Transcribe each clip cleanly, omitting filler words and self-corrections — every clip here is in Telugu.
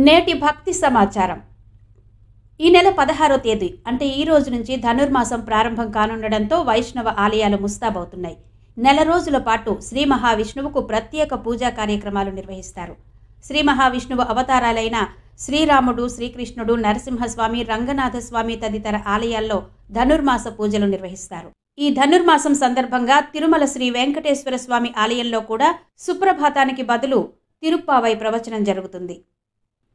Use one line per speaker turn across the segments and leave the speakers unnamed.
నేటి భక్తి సమాచారం. ఈ నెల 16వ తేదీ అంటే ఈ రోజు నుంచి ధనుర్మాసం ప్రారంభం కానుండడంతో వైష్ణవ ఆలయాలు ముస్తాబవుతున్నాయి. నెల రోజుల పాటు శ్రీ మహావిష్ణువుకు ప్రత్యేక పూజా కార్యక్రమాలు నిర్వహిస్తారు. శ్రీ మహావిష్ణువు అవతారాలైన శ్రీరాముడు, శ్రీకృష్ణుడు, నరసింహస్వామి, రంగనాథస్వామి తదితర ఆలయాల్లో ధనుర్మాస పూజలు నిర్వహిస్తారు. ఈ ధనుర్మాసం సందర్భంగా తిరుమల శ్రీ వెంకటేశ్వర స్వామి ఆలయంలో కూడా సుప్రభాతానికి బదులు తిరుప్పావై ప్రవచనం జరుగుతుంది.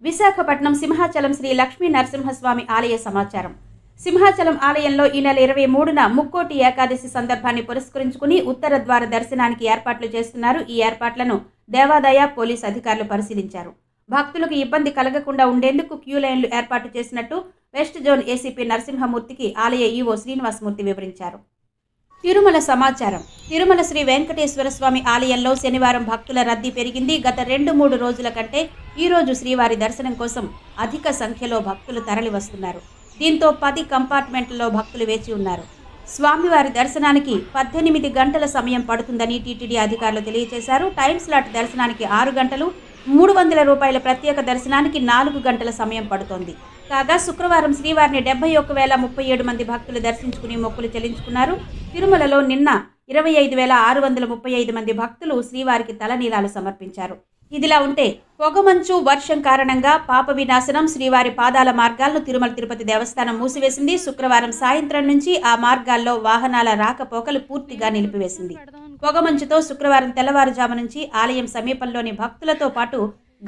విశాఖపట్నం సింహాచలం శ్రీ లక్ష్మీ నరసింహస్వామి ఆలయ సమాచారం. సింహాచలం ఆలయంలో ఈ నెల 23న ముక్కోటి ఏకాదశి సందర్భాన్ని పురస్కరించుకుని ఉత్తర ద్వార దర్శనానికి ఏర్పాట్లు చేస్తున్నారు. ఈ ఏర్పాట్లను దేవాదాయ పోలీస్ అధికారులు పరిశీలించారు. భక్తులకు ఇబ్బంది కలగకుండా ఉండేందుకు క్యూ లైన్లు ఏర్పాటు చేసినట్టు వెస్ట్ జోన్ ఏసీపీ నరసింహమూర్తికి ఆలయ ఈవో శ్రీనివాసమూర్తి వివరించారు. తిరుమల సమాచారం. తిరుమల శ్రీ వెంకటేశ్వర స్వామి ఆలయంలో శనివారం భక్తుల రద్దీ పెరిగింది. గత 2-3 రోజుల కంటే ఈ రోజు శ్రీవారి దర్శనం కోసం అధిక సంఖ్యలో భక్తులు తరలి వస్తున్నారు. దీంతో 10 కంపార్ట్మెంట్లలో భక్తులు వేచి ఉన్నారు. స్వామివారి దర్శనానికి 18 గంటల సమయం పడుతుందని టీటీడీ అధికారులు తెలియజేశారు. టైం స్లాట్ దర్శనానికి 6 గంటలు, 300 రూపాయల ప్రత్యేక దర్శనానికి 4 గంటల సమయం పడుతోంది. కాగా శుక్రవారం శ్రీవారిని 71,037 మంది భక్తులు దర్శించుకుని మొక్కులు చెల్లించుకున్నారు. తిరుమలలో నిన్న 25,635 మంది భక్తులు శ్రీవారికి తలనీలాలు సమర్పించారు. ఇదిలా ఉంటే పొగమంచు, వర్షం కారణంగా పాప వినాశనం శ్రీవారి పాదాల మార్గాలను తిరుమల తిరుపతి దేవస్థానం మూసివేసింది. శుక్రవారం సాయంత్రం నుంచి ఆ మార్గాల్లో వాహనాల రాకపోకలు పూర్తిగా నిలిపివేసింది. పొగమంచుతో శుక్రవారం తెల్లవారుజాము నుంచి ఆలయం సమీపంలోని భక్తులతో పాటు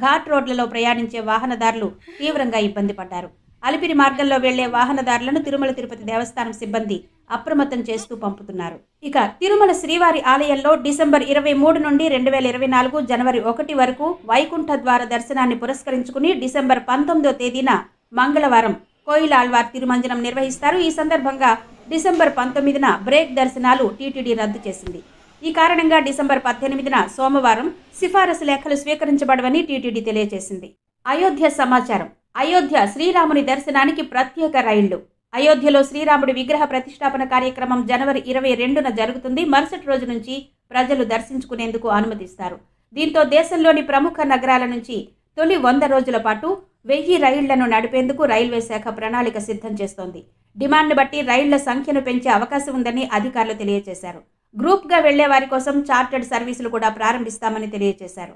ఘాట్ రోడ్లలో ప్రయాణించే వాహనదారులు తీవ్రంగా ఇబ్బంది పడ్డారు. అలిపిరి మార్గంలో వెళ్లే వాహనదారులను తిరుమల తిరుపతి దేవస్థానం సిబ్బంది అప్రమత్తం చేస్తూ పంపుతున్నారు. ఇక తిరుమల శ్రీవారి ఆలయంలో డిసెంబర్ 23 నుండి 2024 జనవరి 1 వరకు వైకుంఠ ద్వార దర్శనాన్ని పురస్కరించుకుని డిసెంబర్ 19వ తేదీన మంగళవారం కోయిలాళ్వార్ తిరుమంజనం నిర్వహిస్తారు. ఈ సందర్భంగా డిసెంబర్ 19న బ్రేక్ దర్శనాలు టీటీడీ రద్దు చేసింది. ఈ కారణంగా డిసెంబర్ 18న సోమవారం సిఫారసు లేఖలు స్వీకరించబడవని టీటీడీ తెలియజేసింది. అయోధ్య సమాచారం. అయోధ్య శ్రీరాముని దర్శనానికి ప్రత్యేక రైళ్లు. అయోధ్యలో శ్రీరాముడి విగ్రహ ప్రతిష్టాపన కార్యక్రమం జనవరి 22న జరుగుతుంది. మరుసటి రోజు నుంచి ప్రజలు దర్శించుకునేందుకు అనుమతిస్తారు. దీంతో దేశంలోని ప్రముఖ నగరాల నుంచి తొలి 100 రోజుల పాటు 1000 రైళ్లను నడిపేందుకు రైల్వే శాఖ ప్రణాళిక సిద్ధం చేస్తోంది. డిమాండ్ను బట్టి రైళ్ల సంఖ్యను పెంచే అవకాశం ఉందని అధికారులు తెలియజేశారు. గ్రూప్గా వెళ్లే వారి కోసం చార్టర్డ్ సర్వీసులు కూడా ప్రారంభిస్తామని తెలియజేశారు.